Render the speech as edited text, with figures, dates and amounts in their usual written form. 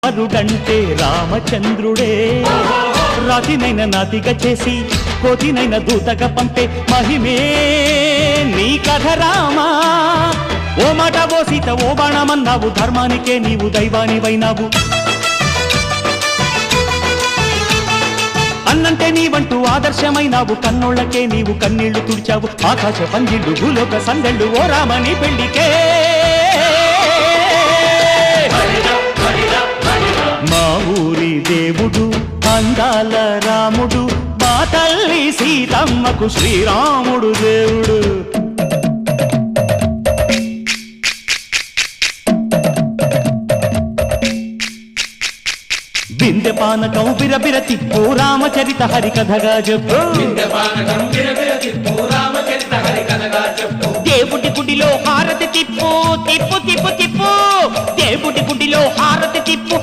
అరుడంటే రామచంద్రుడే రాతినైన నాతిగా చేసి కోతినైన దూతగా పంపే మహిమే నీ కథ రామా. ఓ మాట ఓ సీత ఓ బాణమన్నావు, ధర్మానికే నీవు దైవానివైనావు. అన్నంటే నీవంటూ ఆదర్శమైనావు, కన్నోళ్లకే నీవు కన్నీళ్లు తుడిచావు. ఆకాశ పందిళ్ళు భూలోక సందళ్ళు ఓ రామని పెళ్లికే. మా ఊరి దేవుడు అందాల రాముడు, మా తల్లి సీతమ్మకు శ్రీరాముడు దేవుడు. బిందె పానకం బిరబిర తిప్పు రామచరిత హరికథగా చెప్పు. దేవుడి గుడిలో హారతి తిప్పు తిప్పు తిప్పు తిప్పు, దేవుడి గుడిలో హారతి తిప్పు.